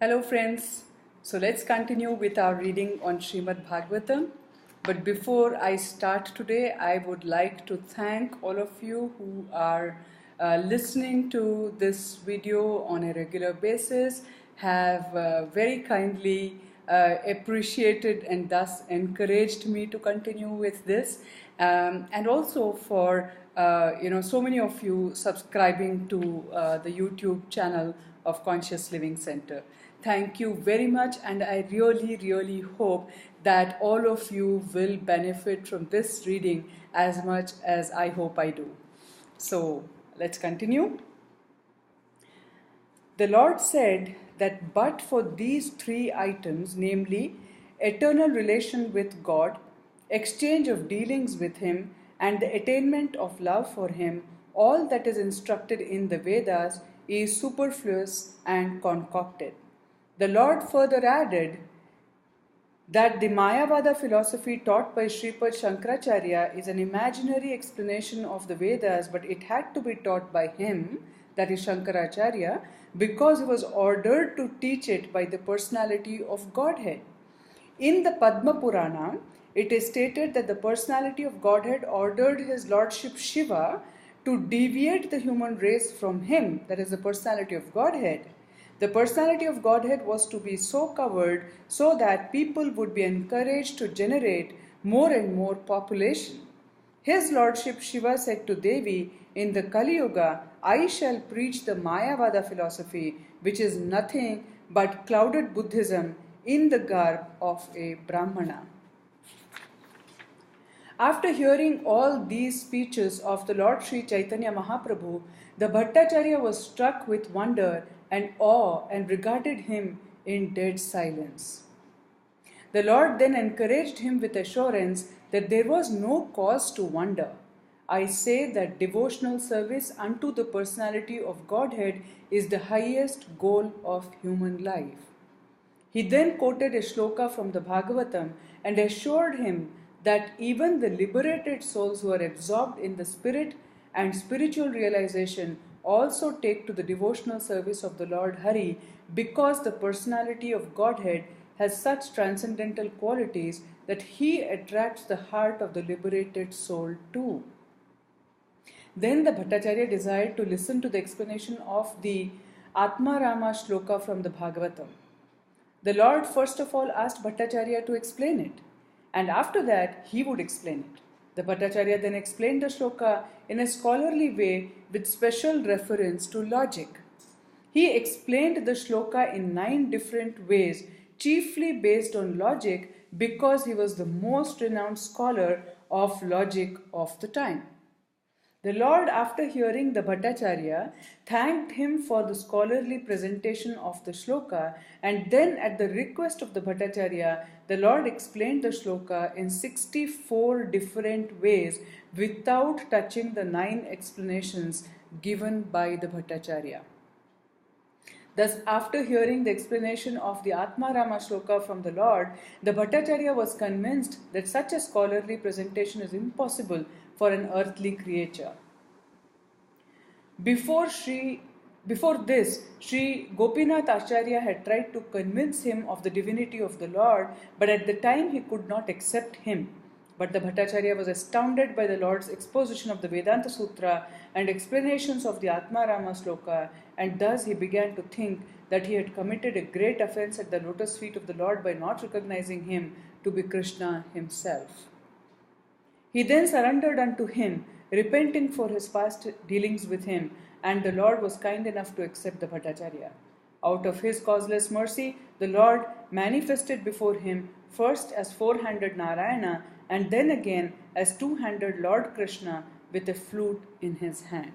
Hello friends, so let's continue with our reading on Srimad Bhagavatam. But before I start today, I would like to thank all of you who are listening to this video on a regular basis, have very kindly appreciated and thus encouraged me to continue with this, and also for so many of you subscribing to the YouTube channel of Conscious Living Center. Thank you very much, and I really hope that all of you will benefit from this reading as much as I hope I do. So let's continue. The Lord said that but for these three items, namely eternal relation with God, exchange of dealings with Him, and the attainment of love for Him, all that is instructed in the Vedas is superfluous and concocted. The Lord further added that the Mayavada philosophy taught by Sripad Shankaracharya is an imaginary explanation of the Vedas, but it had to be taught by him, that is Shankaracharya, because he was ordered to teach it by the personality of Godhead. In the Padma Purana, it is stated that the personality of Godhead ordered his Lordship Shiva to deviate the human race from him, that is the personality of Godhead. The personality of Godhead was to be so covered so that people would be encouraged to generate more and more population. His Lordship Shiva said to Devi, in the Kali Yuga, I shall preach the Mayavada philosophy, which is nothing but clouded Buddhism in the garb of a Brahmana. After hearing all these speeches of the Lord Sri Chaitanya Mahaprabhu, the Bhattacharya was struck with wonder and awe and regarded him in dead silence. The Lord then encouraged him with assurance that there was no cause to wonder. I say that devotional service unto the personality of Godhead is the highest goal of human life. He then quoted a shloka from the Bhagavatam and assured him that even the liberated souls who are absorbed in the spirit and spiritual realization also take to the devotional service of the Lord Hari, because the personality of Godhead has such transcendental qualities that he attracts the heart of the liberated soul too. Then the Bhattacharya desired to listen to the explanation of the Atma Rama shloka from the Bhagavatam. The Lord first of all asked Bhattacharya to explain it, and after that he would explain it. The Bhattacharya then explained the shloka in a scholarly way with special reference to logic. He explained the shloka in 9 different ways, chiefly based on logic, because he was the most renowned scholar of logic of the time. The Lord, after hearing the Bhattacharya, thanked him for the scholarly presentation of the shloka, and then at the request of the Bhattacharya, the Lord explained the shloka in 64 different ways without touching the 9 explanations given by the Bhattacharya. Thus, after hearing the explanation of the Atma Rama shloka from the Lord, the Bhattacharya was convinced that such a scholarly presentation is impossible for an earthly creature. Before this, Sri Gopinath Acharya had tried to convince him of the divinity of the Lord, but at the time he could not accept him. But the Bhattacharya was astounded by the Lord's exposition of the Vedanta Sutra and explanations of the Atma Rama shloka, and thus he began to think that he had committed a great offense at the lotus feet of the Lord by not recognizing him to be Krishna himself. He then surrendered unto him, repenting for his past dealings with him, and the Lord was kind enough to accept the Bhattacharya. Out of his causeless mercy, the Lord manifested before him first as 4-handed Narayana and then again as 2-handed Lord Krishna with a flute in his hand.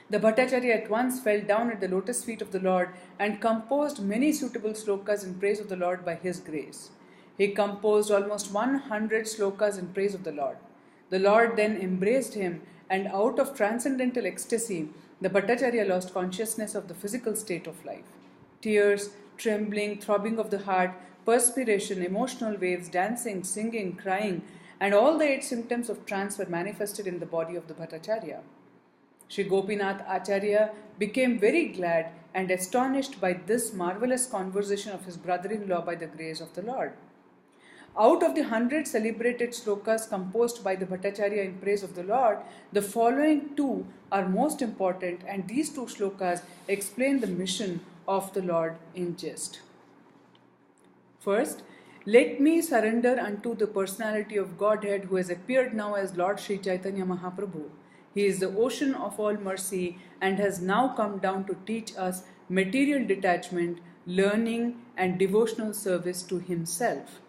The Bhattacharya at once fell down at the lotus feet of the Lord and composed many suitable slokas in praise of the Lord by his grace. He composed almost 100 slokas in praise of the Lord. The Lord then embraced him, and out of transcendental ecstasy, the Bhattacharya lost consciousness of the physical state of life. Tears, trembling, throbbing of the heart, perspiration, emotional waves, dancing, singing, crying, and all the 8 symptoms of trance were manifested in the body of the Bhattacharya. Sri Gopinath Acharya became very glad and astonished by this marvelous conversation of his brother-in-law by the grace of the Lord. Out of the 100 celebrated slokas composed by the Bhattacharya in praise of the Lord, the following two are most important, and these two slokas explain the mission of the Lord in gist. First, let me surrender unto the personality of Godhead who has appeared now as Lord Sri Chaitanya Mahaprabhu. He is the ocean of all mercy and has now come down to teach us material detachment, learning, and devotional service to Himself.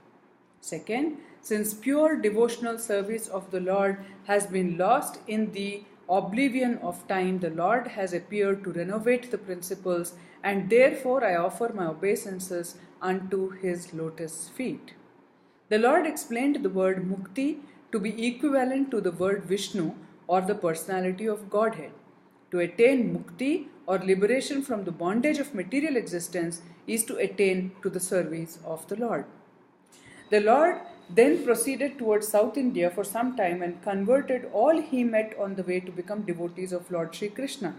Second, since pure devotional service of the Lord has been lost in the oblivion of time, the Lord has appeared to renovate the principles, and therefore I offer my obeisances unto His lotus feet. The Lord explained the word mukti to be equivalent to the word Vishnu, or the personality of Godhead. To attain mukti or liberation from the bondage of material existence is to attain to the service of the Lord. The Lord then proceeded towards South India for some time and converted all he met on the way to become devotees of Lord Sri Krishna.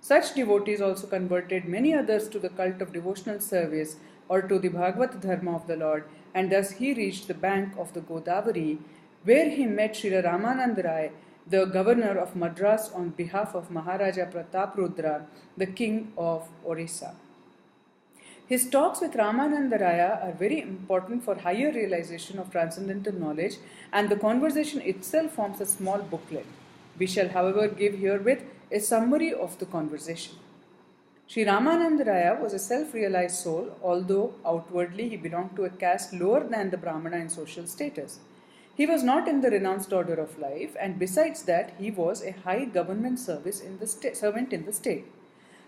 Such devotees also converted many others to the cult of devotional service or to the Bhagavad Dharma of the Lord, and thus he reached the bank of the Godavari, where he met Srila Ramananda Rai, the governor of Madras on behalf of Maharaja Prataprudra, the king of Orissa. His talks with Ramananda Raya are very important for higher realization of transcendental knowledge, and the conversation itself forms a small booklet. We shall, however, give herewith a summary of the conversation. Sri Ramananda Raya was a self-realized soul, although outwardly he belonged to a caste lower than the Brahmana in social status. He was not in the renounced order of life, and besides that, he was a high government servant in the state.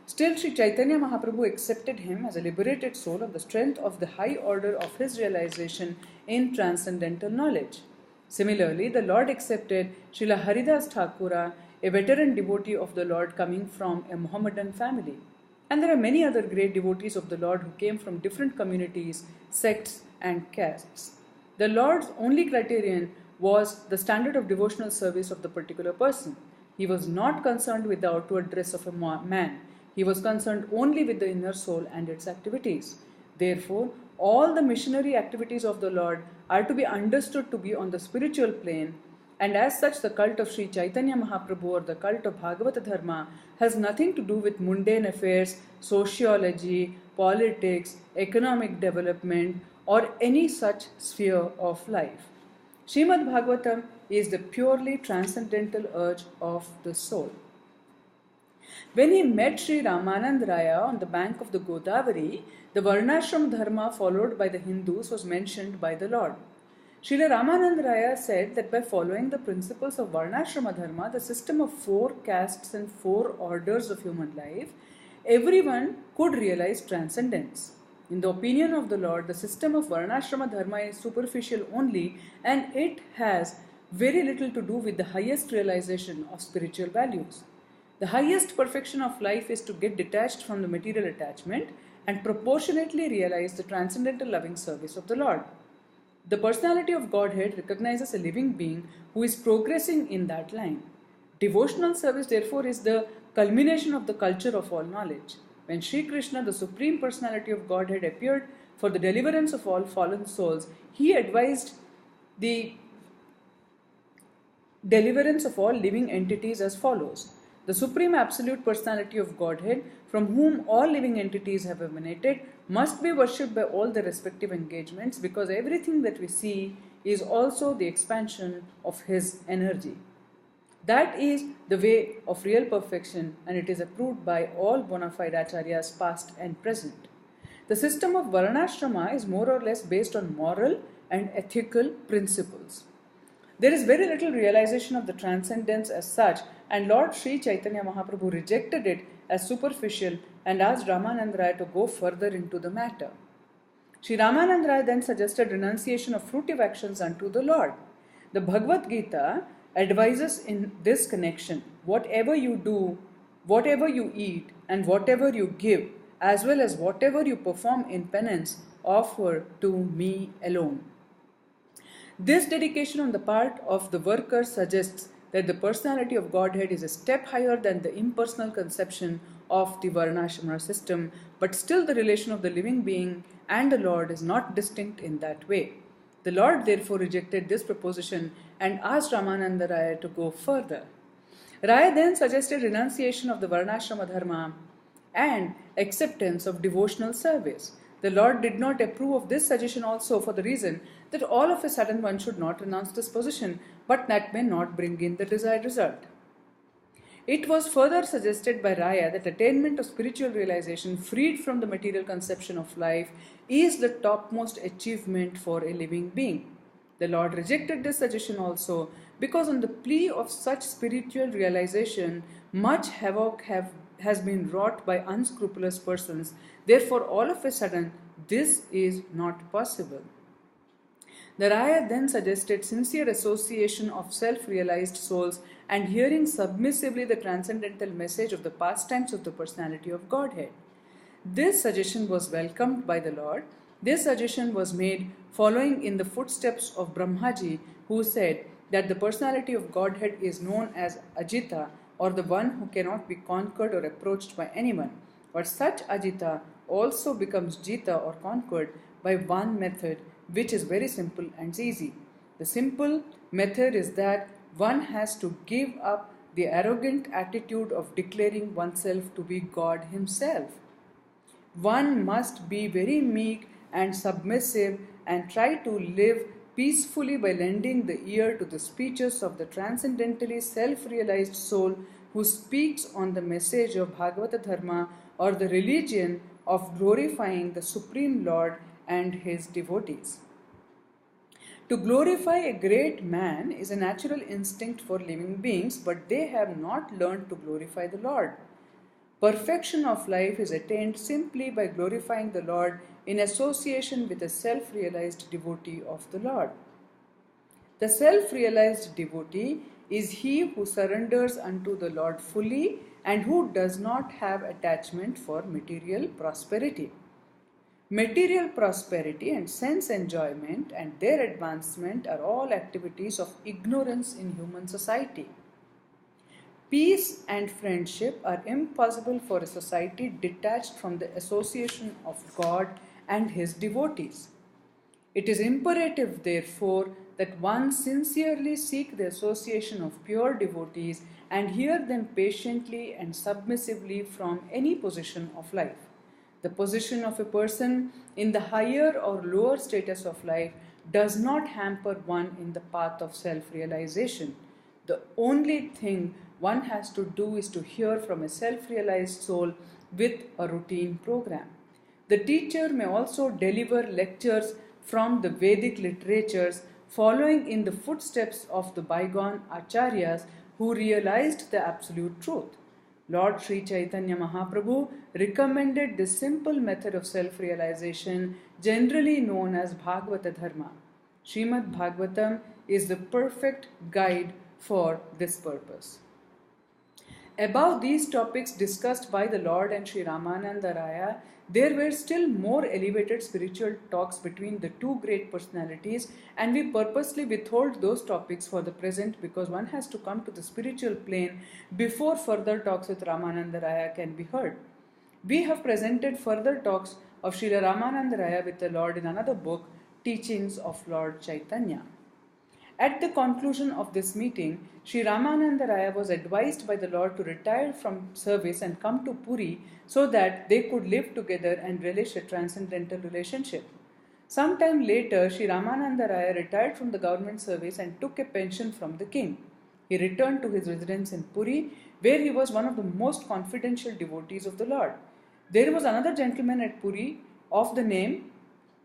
Still, Sri Chaitanya Mahaprabhu accepted him as a liberated soul on the strength of the high order of his realization in transcendental knowledge. Similarly, the Lord accepted Srila Haridas Thakura, a veteran devotee of the Lord coming from a Mohammedan family. And there are many other great devotees of the Lord who came from different communities, sects, and castes. The Lord's only criterion was the standard of devotional service of the particular person. He was not concerned with the outward dress of a man. He was concerned only with the inner soul and its activities. Therefore, all the missionary activities of the Lord are to be understood to be on the spiritual plane, and as such the cult of Sri Chaitanya Mahaprabhu or the cult of Bhagavad Dharma has nothing to do with mundane affairs, sociology, politics, economic development, or any such sphere of life. Srimad Bhagavatam is the purely transcendental urge of the soul. When he met Sri Ramananda Raya on the bank of the Godavari, the Varnashram Dharma followed by the Hindus was mentioned by the Lord. Srila Ramananda Raya said that by following the principles of Varnashrama Dharma, the system of 4 castes and 4 orders of human life, everyone could realize transcendence. In the opinion of the Lord, the system of Varnashrama Dharma is superficial only, and it has very little to do with the highest realization of spiritual values. The highest perfection of life is to get detached from the material attachment and proportionately realize the transcendental loving service of the Lord. The personality of Godhead recognizes a living being who is progressing in that line. Devotional service, therefore, is the culmination of the culture of all knowledge. When Sri Krishna, the Supreme Personality of Godhead, appeared for the deliverance of all fallen souls, he advised the deliverance of all living entities as follows. The Supreme Absolute Personality of Godhead, from whom all living entities have emanated, must be worshipped by all the respective engagements, because everything that we see is also the expansion of His energy. That is the way of real perfection, and it is approved by all bona fide acharyas past and present. The system of Varnashrama is more or less based on moral and ethical principles. There is very little realization of the transcendence as such, and Lord Sri Chaitanya Mahaprabhu rejected it as superficial and asked Ramananda Raya to go further into the matter. Sri Ramananda Raya then suggested renunciation of fruitive actions unto the Lord. The Bhagavad Gita advises in this connection: whatever you do, whatever you eat, and whatever you give, as well as whatever you perform in penance, offer to me alone. This dedication on the part of the worker suggests that the personality of Godhead is a step higher than the impersonal conception of the Varnashrama system, but still the relation of the living being and the Lord is not distinct in that way. The Lord therefore rejected this proposition and asked Ramananda Raya to go further. Raya then suggested renunciation of the Varnashrama dharma and acceptance of devotional service. The Lord did not approve of this suggestion also for the reason that all of a sudden one should not renounce this position, but that may not bring in the desired result. It was further suggested by Raya that attainment of spiritual realization freed from the material conception of life is the topmost achievement for a living being. The Lord rejected this suggestion also because on the plea of such spiritual realization, much havoc has been wrought by unscrupulous persons. Therefore, all of a sudden, this is not possible. The Raya then suggested sincere association of self-realized souls and hearing submissively the transcendental message of the pastimes of the personality of Godhead. This suggestion was welcomed by the Lord. This suggestion was made following in the footsteps of Brahmaji, who said that the personality of Godhead is known as Ajita, or the one who cannot be conquered or approached by anyone. But such Ajita also becomes Jita or conquered by one method, which is very simple and easy. The simple method is that one has to give up the arrogant attitude of declaring oneself to be God himself. One must be very meek and submissive and try to live peacefully by lending the ear to the speeches of the transcendentally self-realized soul who speaks on the message of Bhagavata Dharma or the religion of glorifying the Supreme Lord and his devotees. To glorify a great man is a natural instinct for living beings, but they have not learned to glorify the Lord. Perfection of life is attained simply by glorifying the Lord in association with a self-realized devotee of the Lord. The self-realized devotee is he who surrenders unto the Lord fully and who does not have attachment for material prosperity. Material prosperity and sense enjoyment and their advancement are all activities of ignorance in human society. Peace and friendship are impossible for a society detached from the association of God and his devotees. It is imperative, therefore, that one sincerely seek the association of pure devotees and hear them patiently and submissively from any position of life. The position of a person in the higher or lower status of life does not hamper one in the path of self-realization. The only thing one has to do is to hear from a self-realized soul with a routine program. The teacher may also deliver lectures from the Vedic literatures following in the footsteps of the bygone acharyas who realized the absolute truth. Lord Sri Chaitanya Mahaprabhu recommended this simple method of self-realization, generally known as Bhagavata Dharma. Srimad Bhagavatam is the perfect guide for this purpose. Above these topics discussed by the Lord and Sri Ramananda Raya, there were still more elevated spiritual talks between the two great personalities, and we purposely withhold those topics for the present because one has to come to the spiritual plane before further talks with Ramananda Raya can be heard. We have presented further talks of Srila Ramananda Raya with the Lord in another book, Teachings of Lord Chaitanya. At the conclusion of this meeting, Sri Ramananda Raya was advised by the Lord to retire from service and come to Puri so that they could live together and relish a transcendental relationship. Sometime later, Sri Ramananda Raya retired from the government service and took a pension from the king. He returned to his residence in Puri, where he was one of the most confidential devotees of the Lord. There was another gentleman at Puri of the name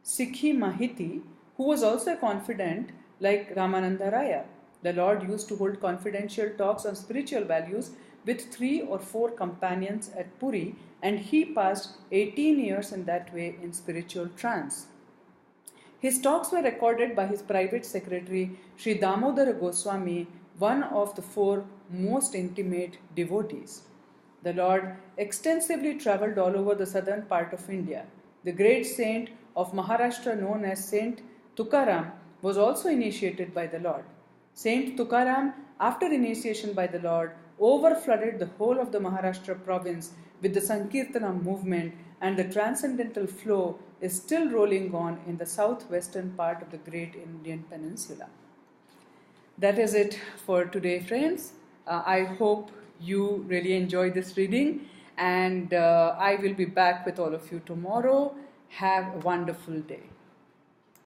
Sikhi Mahiti, who was also a confidant like Ramananda Raya. The Lord used to hold confidential talks on spiritual values with 3 or 4 companions at Puri, and he passed 18 years in that way in spiritual trance. His talks were recorded by his private secretary, Sri Damodara Goswami, one of the 4 most intimate devotees. The Lord extensively travelled all over the southern part of India. The great saint of Maharashtra known as Saint Tukaram was also initiated by the Lord. Saint Tukaram after initiation by the Lord, overflooded the whole of the Maharashtra province with the Sankirtana movement, and the transcendental flow is still rolling on in the southwestern part of the great Indian peninsula. That is it for today, friends. I hope you really enjoyed this reading, and I will be back with all of you tomorrow. Have a wonderful day.